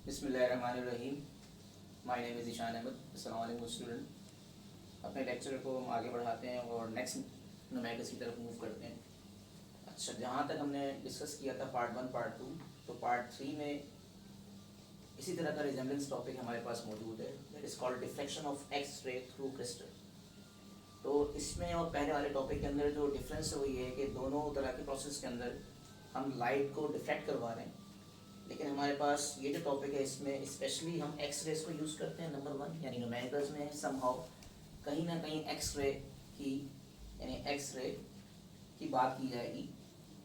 बिस्मिल्लाहिर्रहमानिर्रहीम। My name is Ishan Ahmad. अस्सलाम वालेकुम स्टूडेंट। अपने लेक्चर को हम आगे बढ़ाते हैं और नेक्स्ट न्यूमेरिकल्स की तरफ मूव करते हैं। अच्छा, जहाँ तक हमने डिस्कस किया था पार्ट 1 पार्ट 2, तो पार्ट 3 में इसी तरह का रिजेम्बलेंस टॉपिक हमारे पास मौजूद है, that is called deflection of X ray through crystal. तो इसमें और पहले वाले टॉपिक के अंदर जो डिफरेंस है वो ये है कि दोनों तरह के प्रोसेस के अंदर हम लाइट को डिफ्लेक्ट करवा रहे हैं, लेकिन हमारे पास ये जो टॉपिक है इसमें स्पेशली हम एक्स रेज को यूज़ करते हैं। नंबर 1 यानी न्यूमेरिकल्स में समहाउ कहीं ना कहीं एक्स रे की यानी एक्स रे की बात की जाएगी,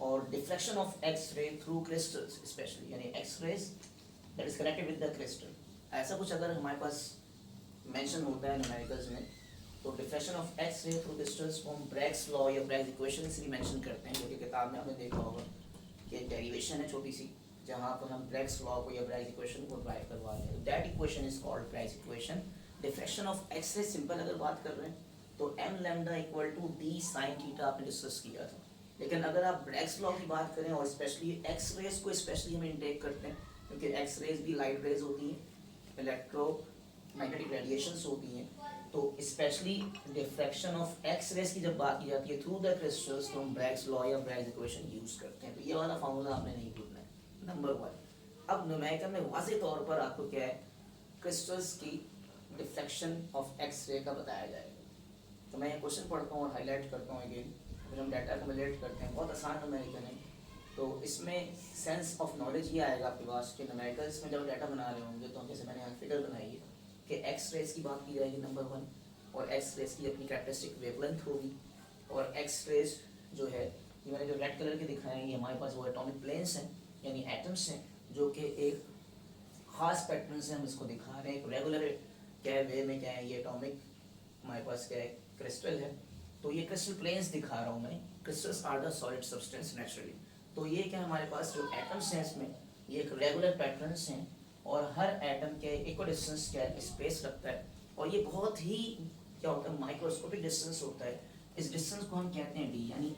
और deflection of X ray through crystals specially यानी X rays that is connected with the crystal. ऐसा कुछ अगर हमारे पास मेंशन होता है न्यूमेरिकल्स में, तो deflection of X ray through crystals को हम ब्रैग्स लॉ या ब्रैग्स इक्वेशन से भी मेंशन करते हैं, जो कि किताब में हमने देखा होगा कि एक डेरिवेशन है छोटी सी, जहाँ पर हम ब्रैग्स लॉ को या ब्रैग्स इक्वेशन को ड्राइव करवा रहे हैं। That equation is called Bragg's equation. Deflection of X ray simple अगर बात कर रहे हैं तो M lambda equal to D sine theta आपने डिस्कस किया था। लेकिन अगर आप ब्रैग्स लॉ की बात करें और स्पेशली एक्स रेज को स्पेशली हम इनटेक करते हैं, क्योंकि एक्स रेज भी लाइट रेज होती हैं, इलेक्ट्रोमैग्नेटिक रेडिएशंस होती हैं, तो specially diffraction of X rays की जब बात की जाती है थ्रू द क्रिस्टल्स, तो हम ब्रैग्स लॉ या ब्रैग्स इक्वेशन यूज करते हैं। तो ये वाला फार्मूला आपने नहीं भूलना है, नंबर 1। अब न्यूमेरिकल में वाज़ेह तौर पर आपको क्या है, क्रिस्टल्स की डिफ्लेक्शन ऑफ एक्स रे का बताया जाएगा। तो मैं ये क्वेश्चन पढ़ता हूँ और हाईलाइट करता हूँ अगेन, फिर हम डाटा कम्युलेट करते हैं। बहुत आसान न्यूमेरिकल है, तो इसमें सेंस ऑफ नॉलेज ये आएगा आपके पास कि न्यूमेरिकल्स में जब डाटा बना रहे होंगे तो जैसे मैंने यहाँ फिगर बनाई है कि एक्स रेज की बात की जाएगी नंबर 1, और एक्स रेज की अपनी कैरेक्टरिस्टिक वेवलेंथ होगी, और एक्स रेज जो है ये मैंने जो रेड कलर के दिखाए हैं ये हमारे पास वो एटॉमिक प्लेन्स हैं यानी एटम्स हैं, जो कि एक ख़ास पैटर्न से हम इसको दिखा रहे हैं। एक रेगुलर क्या है वे में क्या है, ये एटॉमिक हमारे पास क्या है क्रिस्टल है, तो ये क्रिस्टल प्लेन्स दिखा रहा हूँ मैं। Crystals are the solid substance naturally. तो ये क्या हमारे पास जो एटम्स हैं इसमें ये एक रेगुलर पैटर्न्स हैं, और हर एटम के इक्वल डिस्टेंस क्या है स्पेस रखता है, और ये बहुत ही क्या होता है माइक्रोस्कोपिक डिस्टेंस होता है। इस डिस्टेंस को हम कहते हैं डी, यानी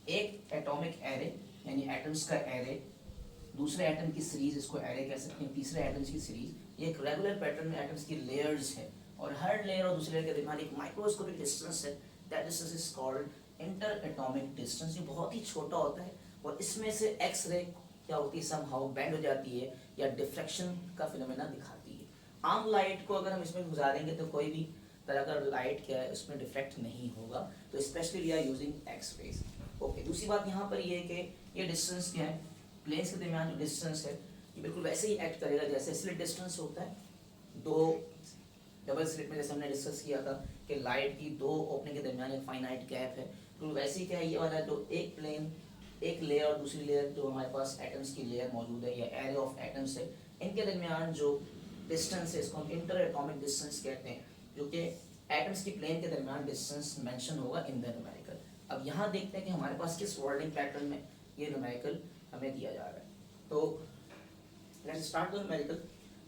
एक एटॉमिक एरे यानी एटम्स का एरे, दूसरे एटम की सीरीज इसको एरे कह सकते हैं, तीसरे एटम्स की सीरीज, ये एक रेगुलर पैटर्न में एटम्स की लेयर्स है, और हर लेयर और दूसरे लेयर के दरमियान एक माइक्रोस्कोपिक डिस्टेंस है, that distance is called inter atomic distance. ये बहुत ही छोटा होता है, और इसमें से एक्स रे क्या होती है समहाउ बेंड हो जाती है या डिफ्रैक्शन का फिनोमेना दिखाती है। आम लाइट को अगर हम इसमें गुजारेंगे तो कोई भी तरह का लाइट क्या है उसमें डिफ्रैक्ट नहीं होगा, तो specially we are using X rays. Okay, दूसरी बात यहाँ पर ये है कि ये डिस्टेंस क्या है, प्लेन्स के दरमियान जो डिस्टेंस है ये बिल्कुल वैसे ही एक्ट करेगा जैसे स्लिट डिस्टेंस होता है। दो डबल स्लिट में जैसे हमने डिस्कस किया था कि लाइट की दो ओपनिंग के दरमियान एक फाइनाइट गैप है, तो वैसे ही क्या है ये वाला जो एक प्लेन एक लेयर और दूसरी लेयर जो हमारे पास एटम्स की लेयर मौजूद है या एरे ऑफ एटम्स है, इनके दरमियान जो डिस्टेंस है इसको हम इंटर एटॉमिक डिस्टेंस कहते हैं, जो कि एटम्स की प्लेन के दरमियान डिस्टेंस मेंशन होगा इन द न्यूमेरिकल। अब यहाँ देखते हैं कि हमारे पास किस वर्डिंग पैटर्न में ये न्यूमेरिकल हमें दिया जा रहा है। तो लेट्स स्टार्ट द न्यूमेरिकल।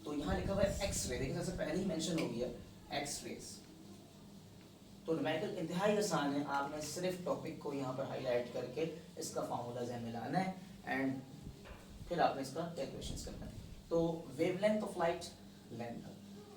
तो यहाँ लिखा हुआ है एक्स रे, देखिए सबसे पहले ही मेंशन हो गया एक्स रेज। तो न्यूमेरिकल इंतहाई आसान है, आपने सिर्फ टॉपिक को यहाँ पर हाईलाइट करके इसका फार्मूला ज़हन में लाना है एंड फिर आपने इसका कैलकुलेशंस करना है। तो वेवलेंथ ऑफ लाइट लेंथ,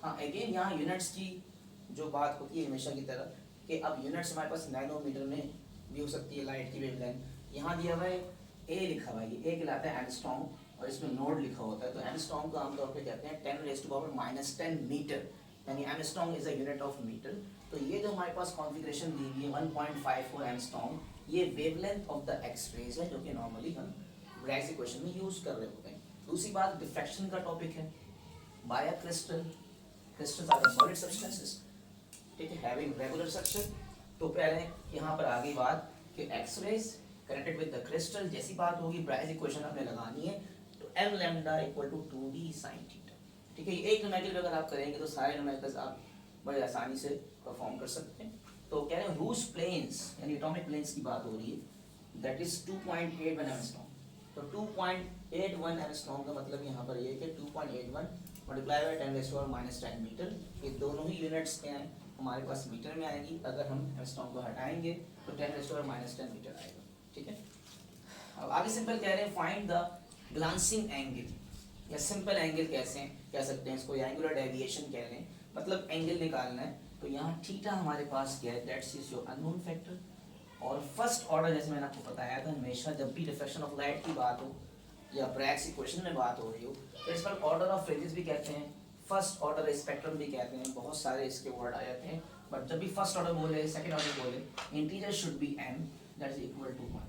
हाँ अगेन यहाँ यूनिट्स की जो बात होती है हमेशा की तरह कि अब यूनिट्स हमारे पास नैनोमीटर में भी हो सकती है लाइट की वेवलेंथ। यहाँ दिया हुआ है ए लिखा हुआ है, ये ए कहलाता है एंगस्ट्रॉम, और इसमें नोड लिखा होता है। तो एंगस्ट्रॉम को आमतौर पे कहते हैं 10⁻⁻10 मीटर, यानी angstrom is a unit of metre. तो ये जो हमारे पास कॉन्फ़िगरेशन दी हुई है 1.54 एंगस्ट्रॉम, ये wavelength of the X rays है, जो कि नॉर्मली हम ब्रैग्स इक्वेशन में यूज कर रहे होते हैं। दूसरी बात डिफ्रैक्शन का टॉपिक है by a crystal, crystals are solid substances, ठीक है, हैविंग रेगुलर स्ट्रक्चर। तो पहले यहाँ पर आ गई बात कि X rays connected with the crystal, जैसी बात होगी ब्रैग्स इक्वेशन आपने लगानी है, तो M lambda equal to 2d sine theta, ठीक है। ये एक न्यूमेरिकल अगर आप करेंगे तो सारे न्यूमेरिकल्स आप बड़े आसानी से परफॉर्म कर सकते हैं। तो कह रहे हैं रूस प्लेन्स यानी एटॉमिक प्लेन्स की बात हो रही है, दैट इज 2.81 एंगस्ट्रॉम। तो 2.81 एंगस्ट्रॉम का मतलब यहाँ पर ये कि 2.81 मल्टीप्लाई बाय 10⁻⁻10 मीटर, ये दोनों ही यूनिट्स क्या हैं हमारे पास मीटर में आएगी। अगर हम एंगस्ट्रॉम को हटाएंगे तो 10⁻⁻10 मीटर आएगा, ठीक है। अब आगे सिंपल कह रहे हैं फाइंड द ग्लांसिंग एंगल, या सिंपल एंगल कैसे कह सकते हैं इसको, या एंगुलर डेविएशन कह लें, मतलब एंगल निकालना है। तो यहाँ थीटा हमारे पास क्या है, that's is your unknown factor. और फर्स्ट ऑर्डर जैसे मैंने आपको बताया था, हमेशा जब भी रिफ्लेक्शन ऑफ लाइट की बात हो या ब्रैग्स इक्वेशन में बात हो रही हो, तो इस पर ऑर्डर ऑफ फ्रिंजेस भी कहते हैं, फर्स्ट ऑर्डर स्पेक्ट्रम भी कहते हैं, बहुत सारे इसके वर्ड आ जाते हैं। बट जब भी फर्स्ट ऑर्डर बोले, सेकंड ऑर्डर बोले, integer should be m that is equal to 1।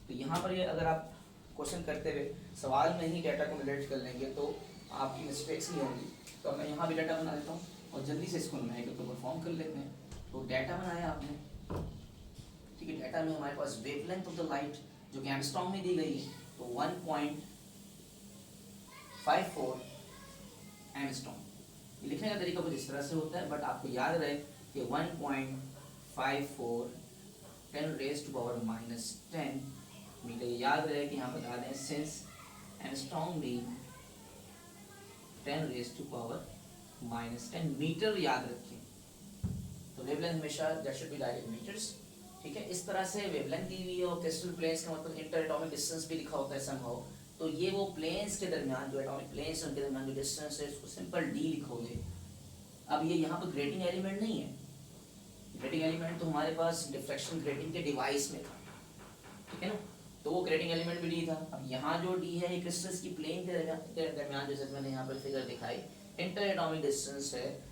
तो यहाँ पर ये अगर आप क्वेश्चन करते हुए सवाल में ही डाटा को रिलेट कर लेंगे तो आपकी मिस्टेक्स नहीं होंगी। तो मैं यहाँ भी डाटा बना देता हूँ और जल्दी से इसको न्यूमेरिकल को परफॉर्म कर लेते हैं। तो डाटा बनाया आपने, ठीक है। डाटा में हमारे पास वेवलेंथ ऑफ द लाइट जो कि एंगस्ट्रॉम में दी गई है, तो 1.54 एंगस्ट्रॉम। ये लिखने का तरीका कुछ इस तरह से होता है, बट आपको याद रहे कि 1.54 10 raised to power -10 मीटर। याद रहे कि यहाँ बता दें सिंस एंगस्ट्रॉम भी 10 raised to power -10 मीटर याद रखें। तो वेवलेंथ हमेशा that should be direct metres, ठीक है। इस तरह से वेवलेंथ दी हुई है और क्रिस्टल प्लेन्स का मतलब इंटर एटॉमिक डिस्टेंस भी लिखा होता है समहाउ। तो ये वो प्लेन्स के दरमियान जो एटॉमिक प्लेन्स उनके दरमियान जो डिस्टेंस है उसको सिंपल डी लिखोगे। अब ये यहाँ पर ग्रेटिंग एलिमेंट नहीं है, ग्रेटिंग एलिमेंट तो हमारे पास डिफ्रैक्शन ग्रेटिंग के डिवाइस में था, ठीक है ना। तो वो ग्रेटिंग एलिमेंट भी डी था। अब यहाँ जो डी है ये क्रिस्टल्स की प्लेन के दरमियान, जैसे मैंने यहाँ पर फिगर दिखाई, इंटर एटॉमिक डिस्टेंस है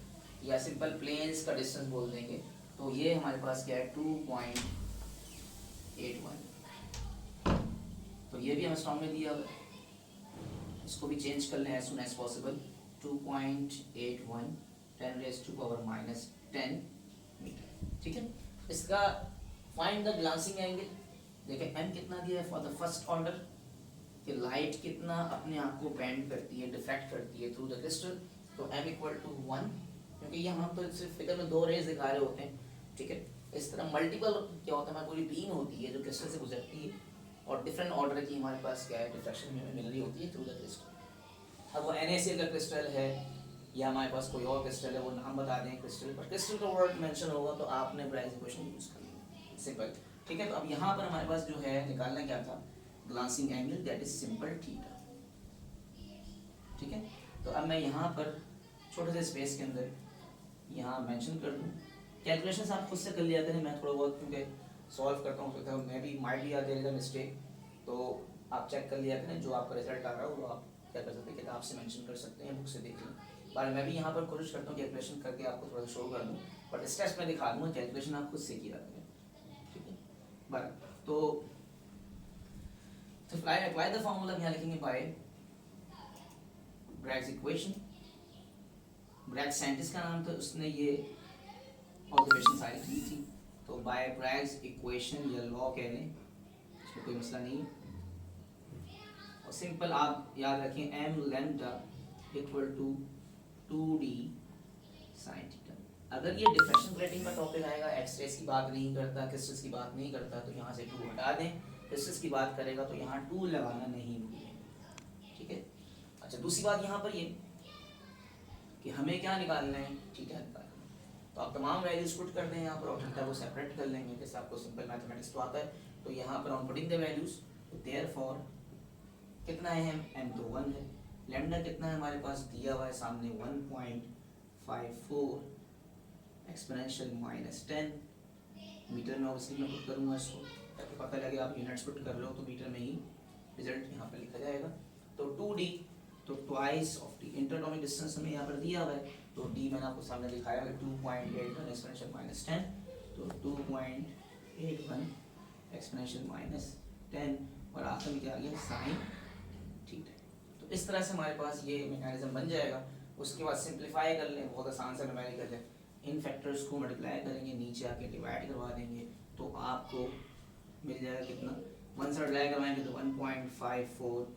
या सिंपल प्लेन्स का डिस्टेंस बोल देंगे। तो ये हमारे पास क्या है 2.81। तो ये भी हमें स्ट्रॉन्ग में दिया हुआ है, इसको भी चेंज कर लें as soon as possible. 2.81 10 raised to power -10 metre, ठीक है। इसका फाइंड द ग्लांसिंग एंगल। देखिए m कितना दिया है फॉर द फर्स्ट ऑर्डर, कि लाइट कितना अपने आप को बेंड करती है, डिफ्रैक्ट करती है थ्रू द क्रिस्टल। तो m इक्वल टू 1, क्योंकि ये हम तो सिर्फ फिगर में 2 रेज दिखा रहे होते हैं, ठीक है। इस तरह मल्टीपल क्या होता है, हमारी पूरी बीम होती है जो क्रिस्टल से गुजरती है और डिफरेंट ऑर्डर की हमारे पास क्या है डिफ्रैक्शन हमें मिल रही होती है थ्रू द क्रिस्टल। अब वो NaCl का क्रिस्टल है या हमारे पास कोई और क्रिस्टल है, वो नाम बता दें क्रिस्टल, पर क्रिस्टल का वर्ड मेंशन होगा तो आपने ब्राइज इक्वेशन यूज कर लिया, सिंपल, ठीक है। तो अब यहाँ पर हमारे पास जो है निकालना क्या था, glancing angle that is simple theta, ठीक है। तो अब मैं यहाँ पर छोटे से स्पेस के अंदर यहाँ मेंशन कर दूँ। कैलकुलेशंस आप खुद से कर लिया करें, मैं थोड़ा बहुत क्योंकि सॉल्व करता हूँ तो मैं भी माइट भी आ जाएगा मिस्टेक, तो आप चेक कर लिया करें। जो आपका रिजल्ट आ रहा है वो आप क्या कर सकते हैं, किताब से मेंशन कर सकते हैं, बुक से देख लें। बार मैं भी यहाँ पर कोशिश करता हूँ कैलकुलेशन करके आपको थोड़ा शो कर दूँ, बट स्टेप्स में दिखा दूँगा, कैलकुलेशन आप खुद से किया करें, ठीक है। बार तो अप्लाई द फॉर्मूला यहाँ लिखेंगे by Bragg's equation. Bragg's scientist का नाम था, उसने ये ऑब्जर्वेशन सारी की थी। तो बाय ब्रैग्स इक्वेशन या लॉ कह लें, इसमें कोई मसला नहीं है। और सिंपल आप याद रखें m lambda equal to 2d sin theta. अगर ये डिफ्रैक्शन ग्रेटिंग का टॉपिक आएगा, एक्स-रेज की बात नहीं करता, क्रिस्टल्स की बात नहीं करता, तो यहाँ से 2 हटा दें। क्रिस्टल्स की बात करेगा तो यहाँ 2 लगाना नहीं भूलें, ठीक है। अच्छा, दूसरी बात यहाँ पर ये कि हमें क्या निकालना है, थीटा निकालना है। तो आप तमाम वैल्यूज पुट कर दें यहाँ पर और थीटा को सेपरेट कर लेंगे, जैसे आपको सिंपल मैथमेटिक्स तो आता है। तो यहाँ पर हम पुटिंग द वैल्यूज, तो देयरफॉर कितना है m तो 1 है, लैम्डा कितना है हमारे पास दिया हुआ है सामने 1.54 एक्सपोनेंशियल -10 मीटर में ऑब्वियसली मैं पुट करूँगा इसको, ताकि पता लगे आप यूनिट्स पुट कर रहे हो तो मीटर में ही रिजल्ट यहाँ पर लिखा जाएगा। तो 2d तो ट्वाइस ऑफ डी, इंटरएटॉमिक डिस्टेंस हमें यहाँ पर दिया हुआ है, तो d मैंने आपको सामने दिखाया है 2.81 एक्सपोनेंशियल -10, तो 2.81 एक्सपोनेंशियल -10 और आखिर में क्या आ गया साइन थीटा। तो इस तरह से हमारे पास ये मैकेनिज्म बन जाएगा। उसके बाद सिंप्लीफाई कर लें, बहुत आसान सा न्यूमेरिकल है, इन फैक्टर्स को मल्टीप्लाई करेंगे, नीचे आके डिवाइड करवा देंगे, तो आपको मिल जाएगा कितना, 1 से मल्टीप्लाई करवाएंगे तो 1.54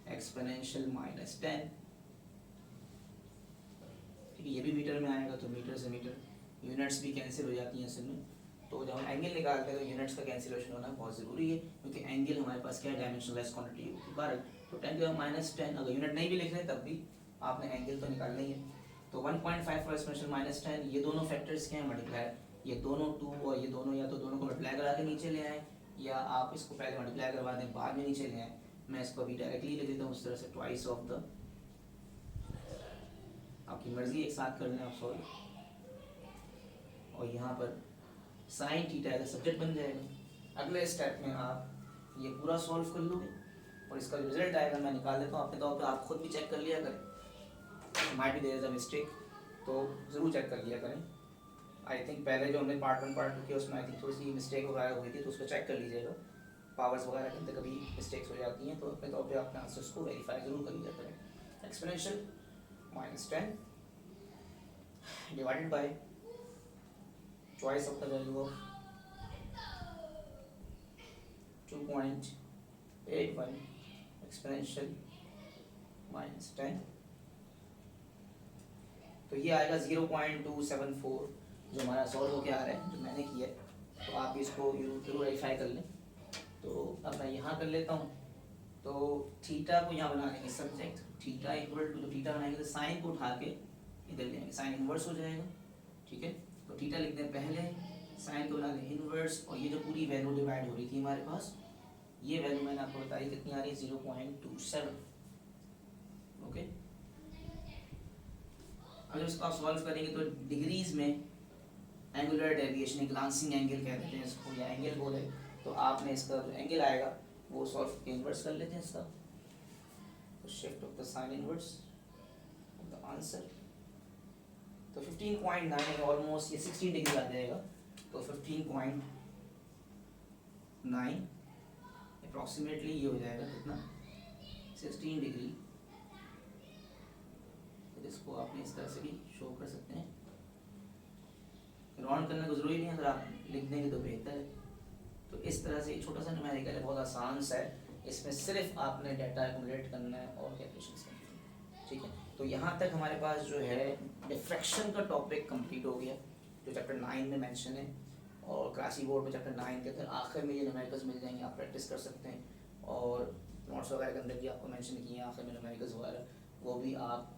एक्सपोनेंशियल -10, ठीक है। ये भी मीटर में आएगा तो मीटर से मीटर, यूनिट्स भी कैंसिल हो जाती हैं असल में। तो जब हम एंगल निकालते हैं तो यूनिट्स का कैंसिलेशन होना बहुत ज़रूरी है, क्योंकि एंगल हमारे पास क्या है, डायमेंशनलेस क्वांटिटी होती है। 12 तो 10 के -10, अगर यूनिट नहीं भी लिख रहे तब भी आपने एंगल तो निकालना ही है। तो 1.54 एक्सपोनेंशियल -10, ये दोनों फैक्टर्स क्या हैं मल्टीप्लाई, ये दोनों 2 और ये दोनों, या तो दोनों को मल्टीप्लाई करा के नीचे ले आए, या आप इसको पहले मल्टीप्लाई करवा दें बाद में नीचे ले आए। मैं इसको अभी डायरेक्टली लिख देता हूँ उस तरह से, ट्वाइस ऑफ द, आपकी मर्जी एक साथ कर लें आप सॉल्व, और यहाँ पर साइन थीटा का सब्जेक्ट बन जाएगा। अगले स्टेप में आप ये पूरा सॉल्व कर लोगे और इसका जो रिजल्ट आएगा मैं निकाल देता हूँ अपने तौर पर, आप खुद भी चेक कर लिया करें, might be there is a mistake, तो ज़रूर चेक कर लिया करें। आई थिंक पहले जो हमने पार्ट 1 पार्ट 2 किया उसमें आई थिंक थोड़ी सी मिस्टेक वगैरह हुई थी, तो उसको चेक कर लीजिएगा, पावर्स वगैरह के अंदर कभी मिस्टेक्स हो जाती हैं, तो अपने तौर पे अपने आंसर्स को वेरीफाई जरूर कर लिया करें। Exponential -10 divided by twice of the value of 2.81 exponential -10, तो ये आएगा 0.274 जो हमारा सॉल्व होके आ रहा है, जो मैंने किया है, तो आप इसको जरूर वेरीफाई कर लें। तो अब मैं यहाँ कर लेता हूँ, तो थीटा को यहाँ बना लेंगे सब्जेक्ट, थीटा इक्वल टू, जो थीटा बनाएंगे तो साइन को उठा के इधर लेंगे, साइन इनवर्स हो जाएगा, ठीक है। तो थीटा लिखते हैं पहले, साइन को बना लें इनवर्स, और ये जो पूरी वैल्यू डिवाइड हो रही थी हमारे पास, ये वैल्यू मैंने आपको बताई कितनी आ रही है, 0.27, ओके। अगर इसको आप सॉल्व करेंगे तो डिग्रीज में एंगुलर डेविएशन, एक लांसिंग एंगल कह देते हैं इसको, या एंगल बोले, तो आपने इसका जो एंगल आएगा वो सॉल्व इनवर्स कर लेते हैं इसका, तो shift of the sine inverse of the answer, तो 15.9 ऑलमोस्ट ये 16 डिग्री आ जाएगा, तो 15.9 अप्रॉक्सीमेटली ये हो जाएगा कितना, 16 डिग्री। तो इसको आपने इस तरह से भी शो कर सकते हैं, राउंड करने को जरूरी नहीं है, अगर आप लिख देंगे तो बेहतर है। तो इस तरह से छोटा सा न्यूमेरिकल है, बहुत आसान सा है, इसमें सिर्फ आपने डाटा एक्यूमुलेट करना है और कैलकुलेशंस करनी है, ठीक है। तो यहाँ तक हमारे पास जो है डिफ्रैक्शन का टॉपिक कंप्लीट हो गया, जो चैप्टर 9 में मेंशन है, और क्लासी बोर्ड में चैप्टर 9 के अंदर आखिर में ये न्यूमेरिकल्स मिल जाएंगे, आप प्रैक्टिस कर सकते हैं, और नोट्स वगैरह के अंदर भी आपको मेंशन किए हैं आखिर में न्यूमेरिकल्स वगैरह, वो भी आप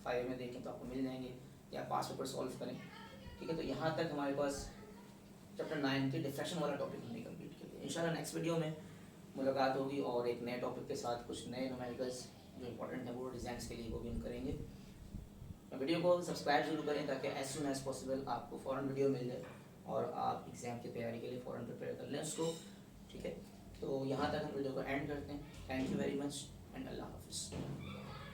फाइल में देखें तो आपको मिल जाएंगे, या पास पेपर सॉल्व करें, ठीक है। तो यहाँ तक हमारे पास चैप्टर 9 के डिफ्रैक्शन वाला टॉपिक हमने कंप्लीट कर लिया। इंशाल्लाह नेक्स्ट वीडियो में मुलाकात होगी और एक नए टॉपिक के साथ, कुछ नए न्यूमेरिकल्स जो इंपॉर्टेंट है बोर्ड एग्जाम्स के लिए, वो भी हम करेंगे। वीडियो को सब्सक्राइब जरूर करें ताकि एज सून एज पॉसिबल आपको फ़ौरन वीडियो मिल जाए और आप एग्ज़ाम की तैयारी के लिए फ़ौरन प्रिपेयर कर लें उसको, ठीक है। तो यहाँ तक हम वीडियो को एंड करते हैं। Thank you very much and अल्लाह हाफिज़।